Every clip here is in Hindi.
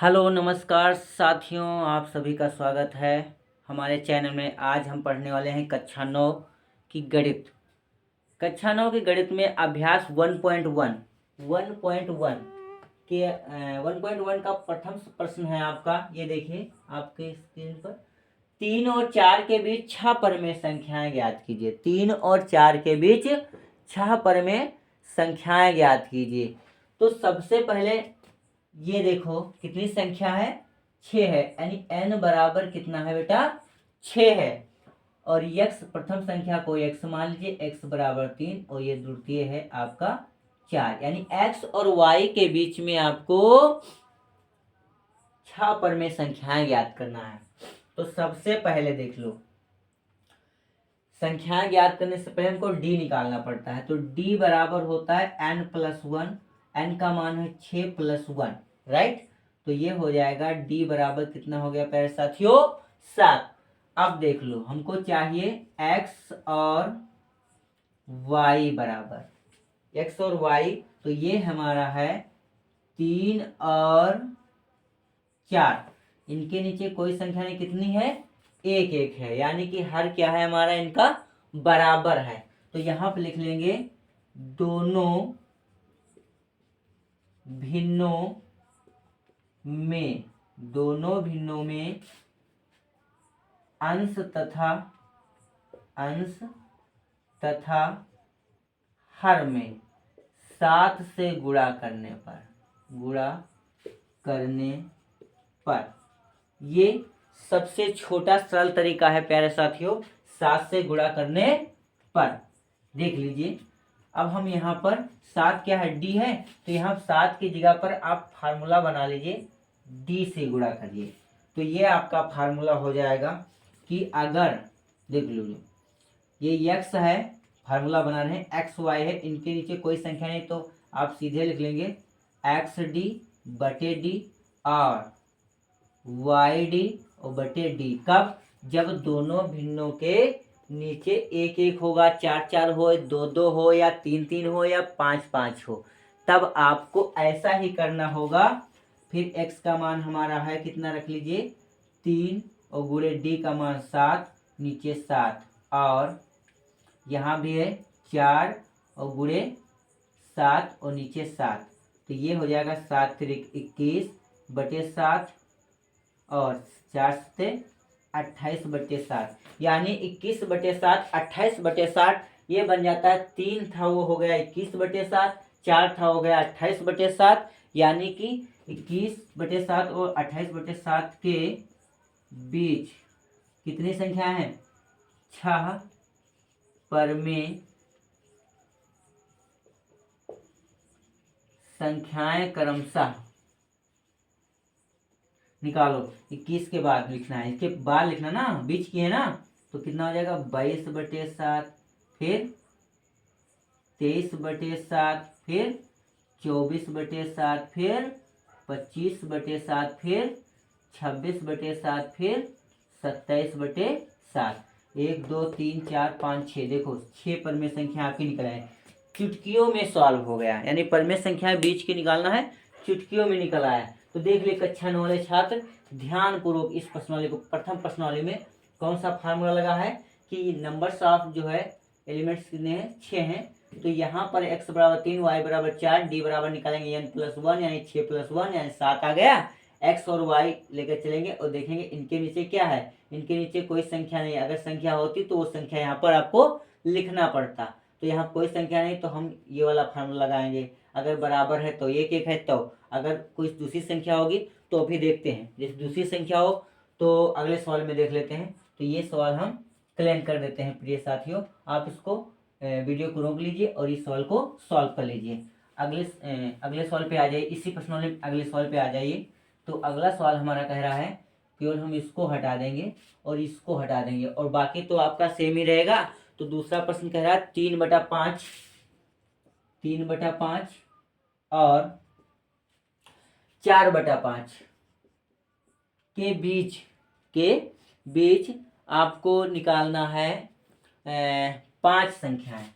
हेलो नमस्कार साथियों, आप सभी का स्वागत है हमारे चैनल में। आज हम पढ़ने वाले हैं कक्षा 9 की गणित। कक्षा 9 की गणित में अभ्यास 1.1 के 1.1 का प्रथम प्रश्न है आपका। ये देखिए आपके स्क्रीन पर, 3 और 4 के बीच 6 परमेय संख्याएं ज्ञात कीजिए। 3 और 4 के बीच 6 परमेय संख्याएं ज्ञात कीजिए। तो सबसे पहले ये देखो कितनी संख्या है, 6 है, यानी n बराबर कितना है बेटा, 6 है। और यक्स प्रथम संख्या को x मान लीजिए, x बराबर 3, और ये द्वितीय है आपका 4, यानी x और y के बीच में आपको 6 परमेय संख्याएं ज्ञात करना है। तो सबसे पहले देख लो, संख्याएं ज्ञात करने से पहले हमको d निकालना पड़ता है। तो d बराबर होता है n+1, n का मान है 6+1, राइट। तो ये हो जाएगा d बराबर कितना हो गया प्यारे साथियों, 7। अब देख लो, हमको चाहिए x और y बराबर, x और y, तो ये हमारा है 3 और 4। इनके नीचे कोई संख्या नहीं, कितनी है, 1 1 है, यानी कि हर क्या है हमारा, इनका बराबर है। तो यहां पर लिख लेंगे दोनों भिन्नों में अंश तथा हर में 7 से गुणा करने पर ये सबसे छोटा सरल तरीका है प्यारे साथियों, 7 से गुणा करने पर। देख लीजिए, अब हम यहाँ पर 7 क्या है, डी है, तो यहाँ 7 की जगह पर आप फार्मूला बना लीजिए, डी से गुणा करिए। तो ये आपका फार्मूला हो जाएगा कि अगर देख लीजिए, ये x है, फार्मूला बना रहे हैं, एक्स वाई है, इनके नीचे कोई संख्या नहीं, तो आप सीधे लिख लेंगे एक्स डी बटे डी और वाई डी और बटे डी। कब, जब दोनों भिन्नों के नीचे 1 1 होगा, 4 4 हो, 2 2 हो, या 3 3 हो, या 5 5 हो, तब आपको ऐसा ही करना होगा। फिर x का मान हमारा है कितना, रख लीजिए 3, और गुणे d का मान 7, नीचे 7, और यहाँ भी है 4 और गुणे 7 और नीचे 7। तो ये हो जाएगा 7 3 21 बटे 7 और 4 से 28 बटे 7, यानी 21 बटे 7 28 बटे 60, ये बन जाता है। 3 था वो हो गया 21 बटे 7, 4 था हो गया 28 बटे 7, यानी कि 21 बटे 7 और 28 बटे 7 के बीच कितनी संख्या है, 6 परमेय संख्याएं क्रमशः निकालो। 21 के बाद लिखना है, इसके बाद लिखना ना, बीच की है ना, तो कितना हो जाएगा 22 बटे 7, फिर 23 बटे 7, फिर 24 बटे 7, फिर 25 बटे 7, फिर 26 बटे 7, फिर 27 बटे 7। 1 2 3 4 5 6, देखो 6 परमेय संख्या आपकी निकल आए, चुटकियों में सॉल्व हो गया, यानी परमेय संख्या बीच की निकालना है, चुटकियों में निकल आया। तो देख ले कक्षा 9 वाले छात्र, ध्यान पूर्वक इस प्रश्नावली को, प्रथम प्रश्नावली में कौन सा फार्मूला लगा है कि नंबर्स ऑफ जो है एलिमेंट्स कितने हैं, 6 हैं। तो यहाँ पर x बराबर 3, y बराबर 4, d बराबर निकालेंगे n+1, यानी 6+1, यानी 7 आ गया। x और y लेकर चलेंगे और देखेंगे इनके नीचे क्या है, इनके नीचे कोई संख्या नहीं। अगर संख्या होती तो वो संख्या यहाँ पर आपको लिखना पड़ता, तो यहाँ कोई संख्या नहीं, तो हम ये वाला फार्मूला लगाएंगे। अगर बराबर है तो 1 1 है, तो अगर कोई दूसरी संख्या होगी तो भी देखते हैं, जैसे दूसरी संख्या हो तो अगले सवाल में देख लेते हैं। तो ये सवाल हम क्लियर कर देते हैं प्रिय साथियों, आप इसको वीडियो को रोक लीजिए और इस सवाल को सॉल्व कर लीजिए। अगले सवाल पे आ जाइए, इसी प्रश्न वाले अगले सवाल पे आ जाइए। तो अगला सवाल हमारा कह रहा है, केवल हम इसको हटा देंगे और इसको हटा देंगे और बाकी तो आपका सेम ही रहेगा। तो दूसरा प्रश्न कह रहा है 3/5 और 4/5 के बीच आपको निकालना है 5 संख्याएं,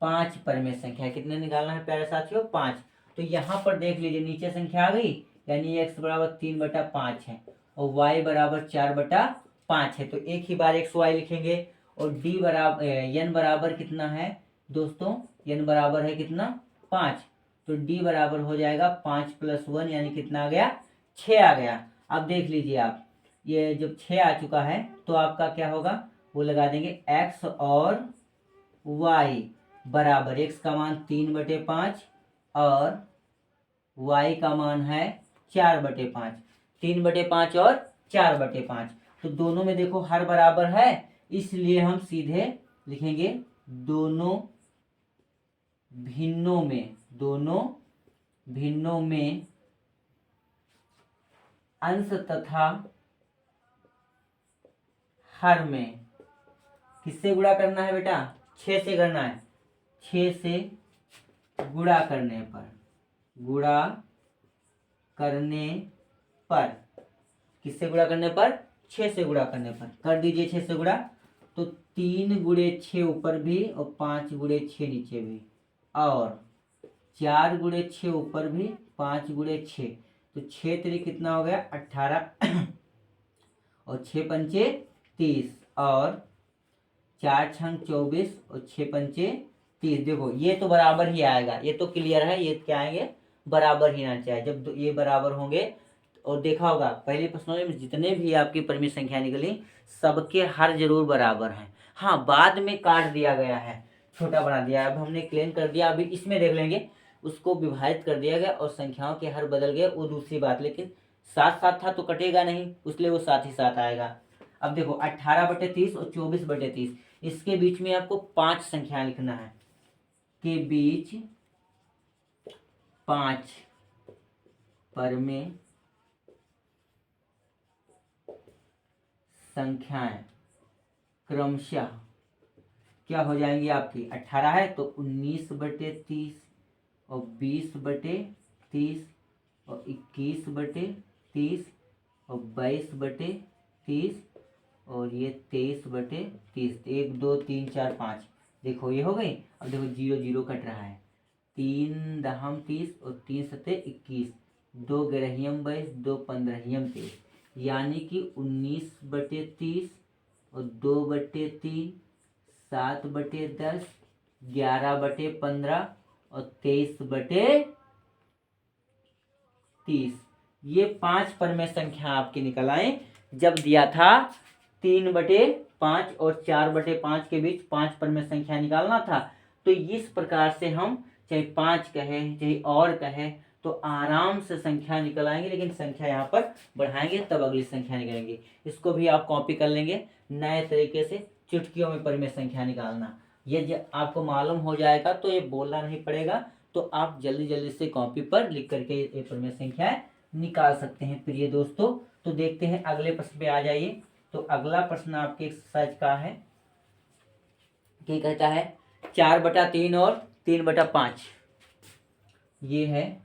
5 परमेय संख्या। कितने निकालना है प्यारे साथियों, 5। तो यहाँ पर देख लीजिए नीचे संख्या आ गई, यानी x बराबर 3/5 है और y बराबर 4/5 है। तो एक ही बार x y लिखेंगे और d बराबर n बराबर कितना है दोस्तों, n बराबर है कितना 5, तो d बराबर हो जाएगा 5 + 1 यानी कितना आ गया 6 आ गया। अब देख लीजिए आप, ये जब 6 आ चुका है तो आपका क्या होगा, वो लगा देंगे x और y बराबर, x का मान 3/5 और y का मान है 4/5, 3/5 और 4/5। तो दोनों में देखो हर बराबर है, इसलिए हम सीधे लिखेंगे दोनों भिन्नों में अंश तथा हर में किससे गुणा करना है बेटा, 6 से करना है, 6 से गुणा करने पर किससे गुणा करने पर, 6 से गुणा करने पर कर दीजिए 6 से गुणा, तो 3 × 6 ऊपर भी और 5 × 6 नीचे भी और 4 × 6 ऊपर भी 5 × 6, तो 6 3 कितना हो गया 18 और 6 पंचे 30 और 4 6 24 और 6 पंचे 30। देखो ये तो बराबर ही आएगा, ये तो क्लियर है, ये क्या आएंगे बराबर ही आना चाहिए। जब ये बराबर होंगे, और देखा होगा पहले प्रश्नों में जितने भी आपकी परिमित संख्या निकली सबके हर जरूर बराबर हैं। हाँ बाद में काट दिया गया है, छोटा बना दिया, अब हमने क्लीन कर दिया। अभी इसमें देख लेंगे, उसको विभाजित कर दिया गया और संख्याओं के हर बदल गए, वो दूसरी बात, लेकिन साथ साथ था तो कटेगा नहीं, इसलिए वो साथ ही साथ आएगा। अब देखो 18/30 और 24/30, इसके बीच में आपको 5 संख्या लिखना है, के बीच 5 परिमेय संख्याएं क्रमशः क्या हो जाएंगी आपकी, 18 है तो 19/30 और 20/30 और 21/30 और 22/30 और ये 23/30, 1 2 3 4 5, देखो ये हो गई। अब देखो 0 0 कट रहा है, 3 दहम 30 और 3 सते 21, 2 ग्रहियम 22, 2 पंद्रहियम 23, यानी कि 19/30 और 2/3, 7/10, 11/15 और 23/30, ये 5 परिमेय संख्या आपकी निकल आए। जब दिया था 3/5 और 4/5 के बीच 5 परिमेय संख्या निकालना था, तो इस प्रकार से हम चाहे 5 कहे चाहे और कहे तो आराम से संख्या निकल आएंगे, लेकिन संख्या यहाँ पर बढ़ाएंगे तब अगली संख्या निकलेंगी। इसको भी आप कॉपी कर लेंगे नए तरीके से, चुटकियों में परिमेय संख्या निकालना, ये जब आपको मालूम हो जाएगा तो ये बोलना नहीं पड़ेगा, तो आप जल्दी जल्दी से कॉपी पर लिख करके ये परिमेय संख्याएं निकाल सकते हैं प्रिय दोस्तों। तो देखते हैं अगले प्रश्न पे आ जाइए। तो अगला प्रश्न आपके एक्सरसाइज का है, क्या कहता है 4/3 और 3/5, ये है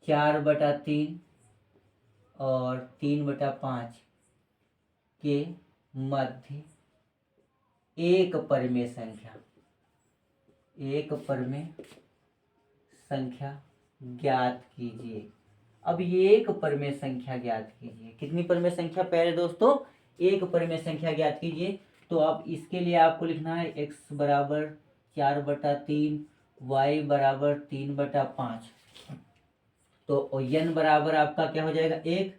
4/3 और 3/5 के मध्य एक परिमेय संख्या ज्ञात कीजिए। अब ये एक परिमेय संख्या ज्ञात कीजिए, कितनी परिमेय संख्या प्यारे दोस्तों, एक परिमेय संख्या ज्ञात कीजिए। तो अब इसके लिए आपको लिखना है x बराबर 4/3, y बराबर 3/5, तो n बराबर आपका क्या हो जाएगा 1,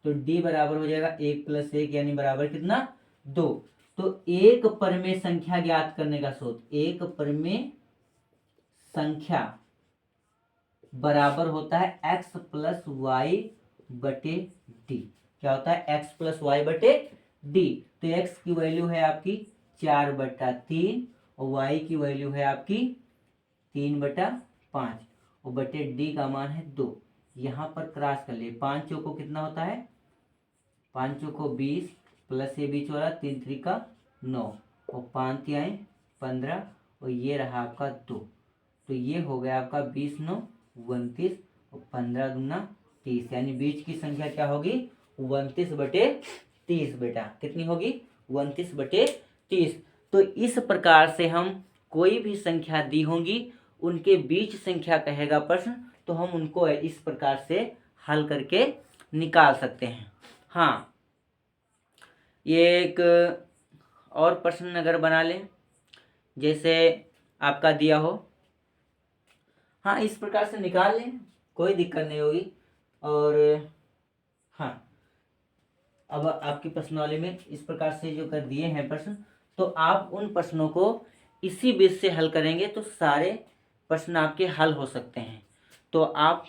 तो d बराबर हो जाएगा 1 + 1 यानी बराबर कितना 2। तो एक परिमेय संख्या ज्ञात करने का सूत्र, एक परिमेय संख्या बराबर होता है x + y/d। क्या होता है x + y/d। तो x की वैल्यू है आपकी 4/3 और y की वैल्यू है आपकी 3/5 और बटे d का मान है 2। यहाँ पर क्रॉस कर लिए, 5 चौको कितना होता है, 5 चौको 20 प्लस ये बीच वाला 3 3 का 9 और 5 तिहाई 15 और ये रहा आपका 2। तो ये हो गया आपका 20 9 29 और 15 दूना 30, यानी बीच की संख्या क्या होगी 29/30 बेटा, कितनी होगी 29/30। तो इस प्रकार से हम कोई भी संख्या दी होंगी उनके बीच संख्या कहेगा प्रश्न तो हम उनको इस प्रकार से हल करके निकाल सकते हैं। हाँ, ये एक और प्रश्न अगर बना लें, जैसे आपका दिया हो, हाँ इस प्रकार से निकाल लें, कोई दिक्कत नहीं होगी। और हाँ, अब आपकी प्रश्नावली में इस प्रकार से जो कर दिए हैं प्रश्न, तो आप उन प्रश्नों को इसी बेस से हल करेंगे तो सारे प्रश्न आपके हल हो सकते हैं। तो आप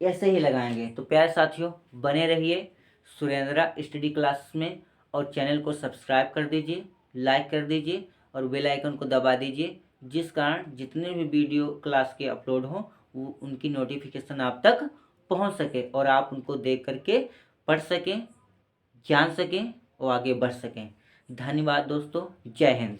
ऐसे ही लगाएंगे। तो प्यारे साथियों, बने रहिए सुरेंद्रा स्टडी क्लास में और चैनल को सब्सक्राइब कर दीजिए, लाइक कर दीजिए और बेल आइकन को दबा दीजिए, जिस कारण जितने भी वीडियो क्लास के अपलोड हों वो उनकी नोटिफिकेशन आप तक पहुंच सके और आप उनको देख करके पढ़ सकें, जान सकें और आगे बढ़ सकें। धन्यवाद दोस्तों, जय हिंद।